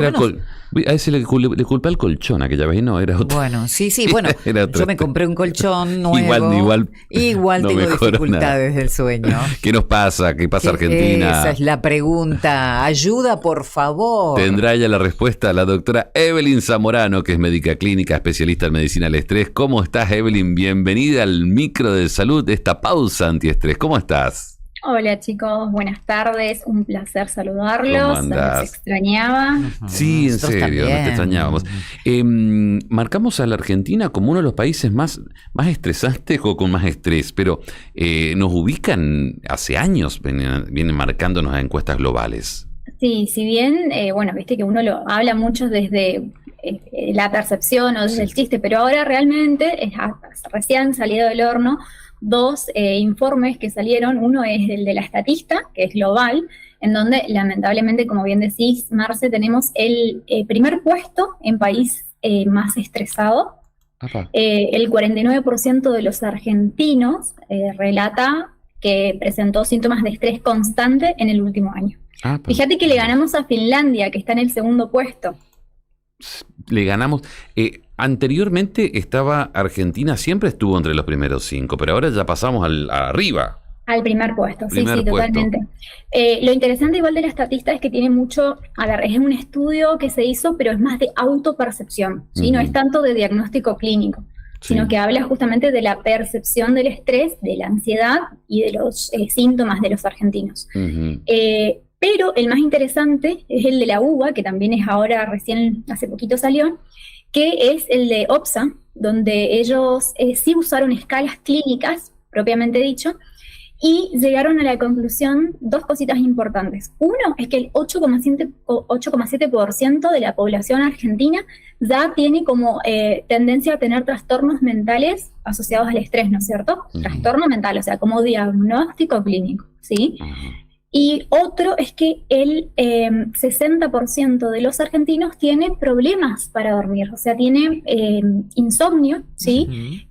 Era Bueno, a ese le culpa el colchón aquella vez y no, era otro. bueno, sí, bueno, Era otro. yo me compré un colchón nuevo. Igual no tengo mejoró dificultades nada. del sueño. ¿Qué nos pasa? ¿Qué pasa Argentina? Esa es la pregunta. Ayuda, por favor. Tendrá ya la respuesta la doctora Evelyn Zamorano, que es médica clínica, especialista en medicina del estrés. ¿Cómo estás, Evelyn? Bienvenida al micro de salud, esta pausa antiestrés. ¿Cómo estás? Hola chicos, buenas tardes, un placer ¿Cómo saludarlos, andás? los extrañaba. Sí, en Nosotros serio, también. nos te extrañábamos. Marcamos a la Argentina como uno de los países más estresantes o con más estrés, pero nos ubican hace años, vienen marcándonos a encuestas globales. Sí, si bien, bueno, viste que uno lo habla mucho desde la percepción o desde el chiste, pero ahora realmente, recién salido del horno, dos informes que salieron. Uno es el de la Statista, que es global, en donde lamentablemente, como bien decís, Marce, tenemos el primer puesto en país más estresado. El 49% de los argentinos relata que presentó síntomas de estrés constante en el último año. Fíjate que le ganamos a Finlandia, que está en el segundo puesto. Le ganamos. Anteriormente estaba Argentina, siempre estuvo entre los primeros 5, pero ahora ya pasamos arriba. Al primer puesto, Primer sí, puesto. totalmente. Lo interesante igual de la Statista es que tiene mucho, a ver, es un estudio que se hizo, pero es más de autopercepción, ¿sí? No es tanto de diagnóstico clínico, sino que habla justamente de la percepción del estrés, de la ansiedad y de los síntomas de los argentinos. Pero el más interesante es el de la UBA, que también es ahora, recién hace poquito salió, que es el de OPSA, donde ellos sí usaron escalas clínicas, propiamente dicho, y llegaron a la conclusión dos cositas importantes. Uno es que el 8,7% de la población argentina ya tiene como tendencia a tener trastornos mentales asociados al estrés, ¿no es cierto? Trastorno mental, o sea, como diagnóstico clínico, ¿sí? Y otro es que el 60% de los argentinos tiene problemas para dormir, o sea, tiene insomnio, ¿sí?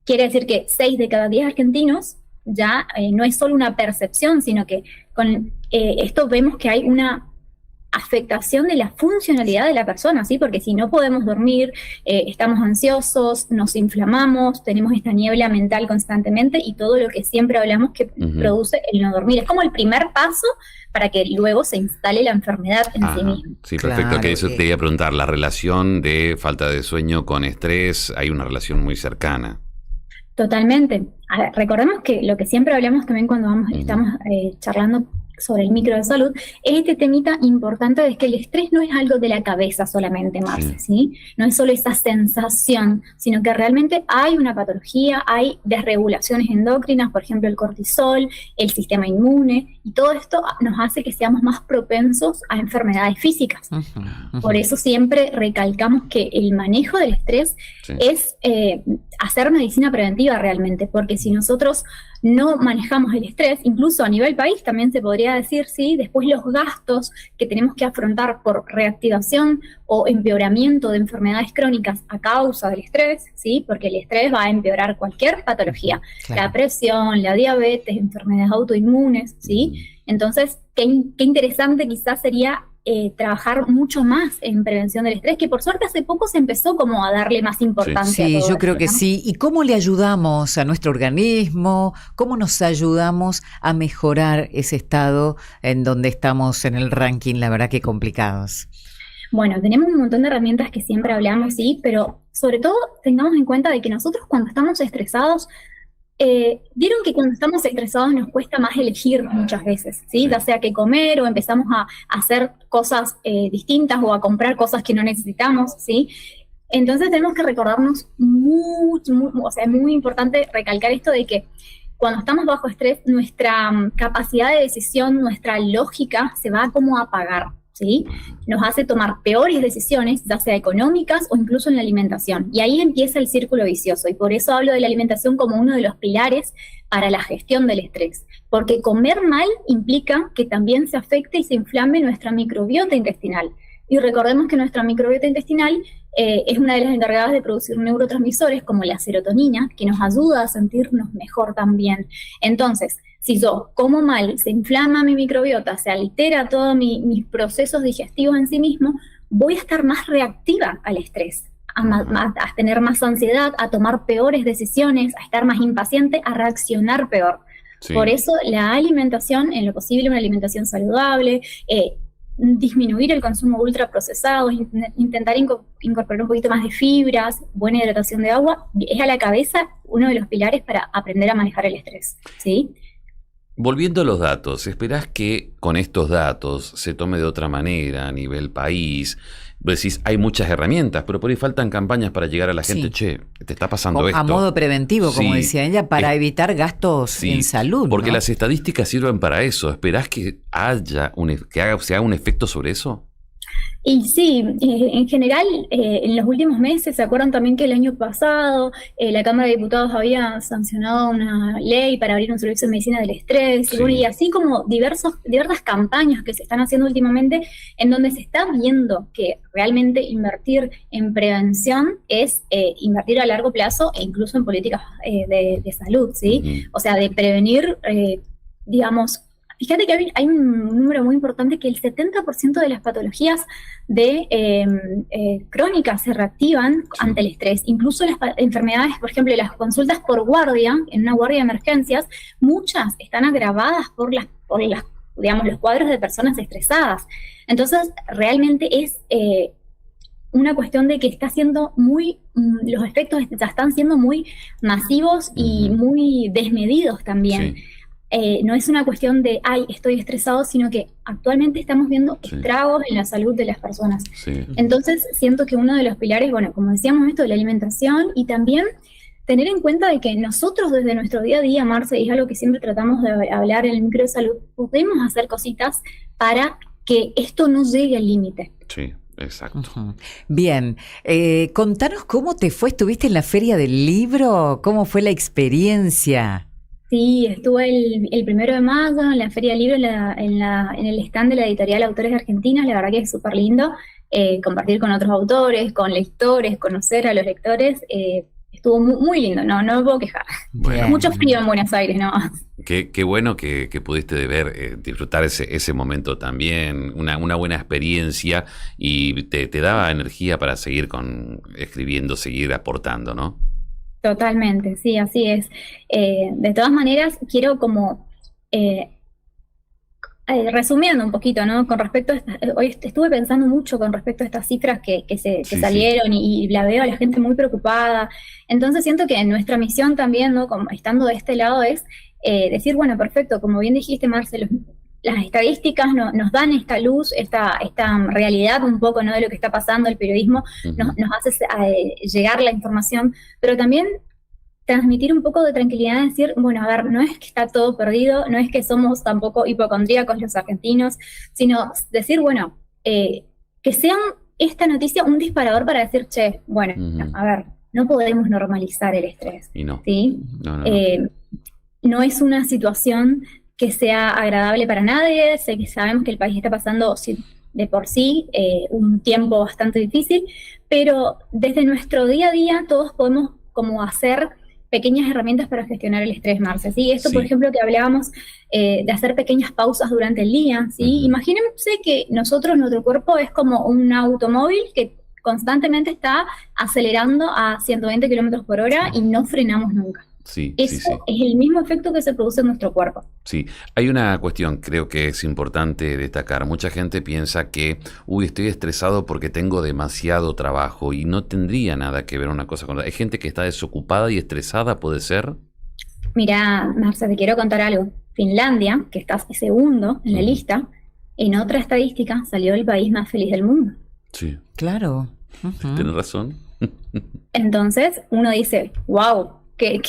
Quiere decir que 6 de cada 10 argentinos ya no es solo una percepción, sino que con esto vemos que hay una afectación de la funcionalidad de la persona, ¿sí? Porque si no podemos dormir, estamos ansiosos, nos inflamamos, tenemos esta niebla mental constantemente y todo lo que siempre hablamos que produce el no dormir. Es como el primer paso para que luego se instale la enfermedad en sí misma. Sí, perfecto, Claro, que eso te iba a preguntar, la relación de falta de sueño con estrés, hay una relación muy cercana. Totalmente. A ver, recordemos que lo que siempre hablamos también cuando estamos charlando sobre el micro de salud, es este temita importante de que el estrés no es algo de la cabeza solamente, Marce, ¿sí? No es solo esa sensación, sino que realmente hay una patología, hay desregulaciones endocrinas, por ejemplo el cortisol, el sistema inmune, y todo esto nos hace que seamos más propensos a enfermedades físicas. Por eso siempre recalcamos que el manejo del estrés es hacer medicina preventiva realmente, porque si nosotros no manejamos el estrés, incluso a nivel país también se podría decir, sí, después los gastos que tenemos que afrontar por reactivación o empeoramiento de enfermedades crónicas a causa del estrés, sí, porque el estrés va a empeorar cualquier patología, la presión, la diabetes, enfermedades autoinmunes, sí. Entonces, qué interesante quizás sería trabajar mucho más en prevención del estrés, que por suerte hace poco se empezó como a darle más importancia a todo yo creo esto, que ¿no? sí. ¿Y cómo le ayudamos a nuestro organismo? ¿Cómo nos ayudamos a mejorar ese estado en donde estamos en el ranking, la verdad que complicados? Bueno, tenemos un montón de herramientas que siempre hablamos, sí, pero sobre todo tengamos en cuenta de que nosotros cuando estamos estresados, vieron que cuando estamos estresados nos cuesta más elegir muchas veces, ¿sí? Ya sea que comer o empezamos a hacer cosas distintas o a comprar cosas que no necesitamos, ¿sí? Entonces tenemos que recordarnos o sea, es muy importante recalcar esto de que cuando estamos bajo estrés, nuestra capacidad de decisión, nuestra lógica se va como a apagar, ¿sí? Nos hace tomar peores decisiones, ya sea económicas o incluso en la alimentación. Y ahí empieza el círculo vicioso. Y por eso hablo de la alimentación como uno de los pilares para la gestión del estrés. Porque comer mal implica que también se afecte y se inflame nuestra microbiota intestinal. Y recordemos que nuestra microbiota intestinal es una de las encargadas de producir neurotransmisores como la serotonina, que nos ayuda a sentirnos mejor también. Entonces, si yo como mal, se inflama mi microbiota, se altera todos mis procesos digestivos en sí mismo, voy a estar más reactiva al estrés, a tener más ansiedad, a tomar peores decisiones, a estar más impaciente, a reaccionar peor. Sí. Por eso la alimentación, en lo posible una alimentación saludable, disminuir el consumo ultraprocesado, intentar incorporar un poquito más de fibras, buena hidratación de agua, es a la cabeza uno de los pilares para aprender a manejar el estrés, ¿sí? Volviendo a los datos, ¿esperás que con estos datos se tome de otra manera a nivel país? Vos decís, hay muchas herramientas, pero por ahí faltan campañas para llegar a la gente. Sí. Che, te está pasando esto. A modo preventivo, como Sí. decía ella, para evitar gastos Sí, en salud, porque ¿no? las estadísticas sirven para eso. ¿Esperás que se haga un efecto sobre eso? Y sí, en general, en los últimos meses, ¿se acuerdan también que el año pasado la Cámara de Diputados había sancionado una ley para abrir un servicio de medicina del estrés? Sí. Y, bueno, y así como diversas campañas que se están haciendo últimamente, en donde se está viendo que realmente invertir en prevención es invertir a largo plazo e incluso en políticas de salud, ¿sí? Ujú. O sea, de prevenir, digamos. Fíjate que hay un número muy importante, que el 70% de las patologías crónicas se reactivan ante el estrés. Incluso las enfermedades, por ejemplo, las consultas por guardia, en una guardia de emergencias, muchas están agravadas por digamos, los cuadros de personas estresadas. Entonces, realmente es una cuestión de que está siendo los efectos ya están siendo muy masivos y muy desmedidos también. Sí. No es una cuestión de, ay, estoy estresado, sino que actualmente estamos viendo estragos en la salud de las personas. Sí. Entonces, siento que uno de los pilares, bueno, como decíamos, esto de la alimentación, y también tener en cuenta de que nosotros desde nuestro día a día, Marce, y es algo que siempre tratamos de hablar en el micro de salud, podemos hacer cositas para que esto no llegue al límite. Sí, exacto. Ujú. Bien, contanos cómo te fue, ¿estuviste en la Feria del Libro? ¿Cómo fue la experiencia? Sí, estuve el 1 de mayo en la Feria del Libro, en el stand de la editorial Autores de Argentina. La verdad que es súper lindo compartir con otros autores, con lectores, conocer a los lectores. Estuvo muy lindo, no me puedo quejar. Bueno, Mucho frío en Buenos Aires, ¿no? qué bueno que pudiste ver, disfrutar ese momento también, una buena experiencia, y te daba energía para seguir escribiendo, seguir aportando, ¿no? Totalmente, sí, así es. De todas maneras, quiero como resumiendo un poquito, ¿no? Con respecto a hoy estuve pensando mucho con respecto a estas cifras que Sí, salieron, y la veo a la gente muy preocupada. Entonces siento que nuestra misión también, ¿no? Como estando de este lado, es decir, bueno, perfecto, como bien dijiste, Marcelo, las estadísticas nos dan esta luz, esta realidad un poco, ¿no? De lo que está pasando. El periodismo nos hace llegar la información, pero también transmitir un poco de tranquilidad, decir, bueno, a ver, no es que está todo perdido, no es que somos tampoco hipocondríacos los argentinos, sino decir, bueno, que sea esta noticia un disparador para decir, che, bueno, a ver, no podemos normalizar el estrés. Y no. ¿Sí? No. No es una situación que sea agradable para nadie. Sabemos que el país está pasando de por sí un tiempo bastante difícil, pero desde nuestro día a día todos podemos como hacer pequeñas herramientas para gestionar el estrés, Marce. ¿Sí? Esto, por ejemplo, que hablábamos de hacer pequeñas pausas durante el día. ¿Sí? Imagínense que nuestro cuerpo es como un automóvil que constantemente está acelerando a 120 kilómetros por hora y no frenamos nunca. Eso es el mismo efecto que se produce en nuestro cuerpo. Sí, hay una cuestión, creo que es importante destacar. Mucha gente piensa que, estoy estresado porque tengo demasiado trabajo, y no tendría nada que ver una cosa con la otra. Hay gente que está desocupada y estresada, ¿puede ser? Mira, Marcia, te quiero contar algo. Finlandia, que está segundo en la lista, en otra estadística salió el país más feliz del mundo. Sí. Claro. Tienes razón. Entonces, uno dice, wow. Que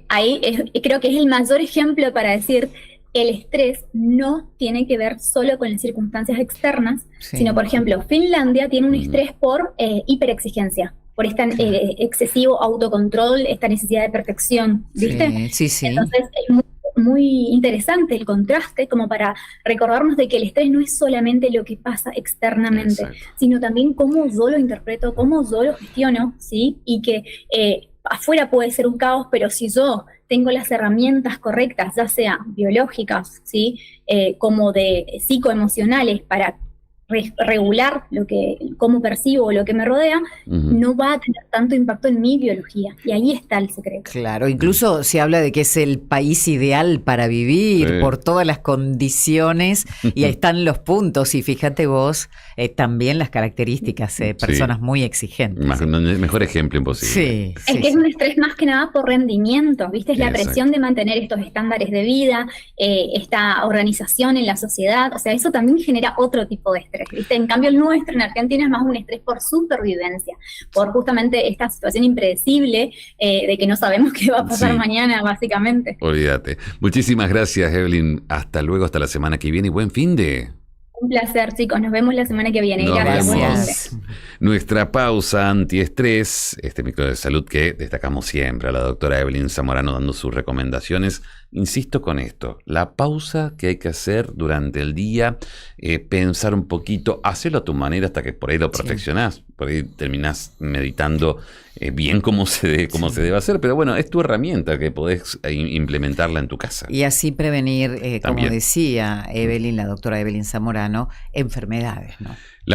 ahí creo que es el mayor ejemplo para decir el estrés no tiene que ver solo con las circunstancias externas, sino, por ejemplo, Finlandia tiene un estrés por hiperexigencia, por este excesivo autocontrol, esta necesidad de perfección, ¿viste? Sí. Entonces es muy interesante el contraste, como para recordarnos de que el estrés no es solamente lo que pasa externamente, sino también cómo yo lo interpreto, cómo yo lo gestiono, ¿sí? Y que afuera puede ser un caos, pero si yo tengo las herramientas correctas, ya sea biológicas, ¿sí? Como de psicoemocionales, para regular cómo percibo lo que me rodea, no va a tener tanto impacto en mi biología. Y ahí está el secreto. Claro, incluso se habla de que es el país ideal para vivir por todas las condiciones y ahí están los puntos. Y fíjate vos, también las características, personas muy exigentes. Mejor ejemplo imposible. Es que es un estrés más que nada por rendimiento, ¿viste? Es la presión de mantener estos estándares de vida, esta organización en la sociedad, o sea, eso también genera otro tipo de estrés, ¿viste? En cambio el nuestro en Argentina es más un estrés por supervivencia, por justamente esta situación impredecible de que no sabemos qué va a pasar mañana, básicamente. Olvídate. Muchísimas gracias, Evelyn. Hasta luego, hasta la semana que viene y buen fin de... Un placer, chicos. Nos vemos la semana que viene. Gracias. Nuestra pausa antiestrés, este micro de salud que destacamos siempre, a la doctora Evelyn Zamorano dando sus recomendaciones. Insisto con esto, la pausa que hay que hacer durante el día, pensar un poquito, hacerlo a tu manera hasta que por ahí lo perfeccionás, por ahí terminás meditando bien cómo se debe hacer, pero bueno, es tu herramienta que podés implementarla en tu casa. Y así prevenir, como decía Evelyn, la doctora Evelyn Zamorano, enfermedades, ¿no? La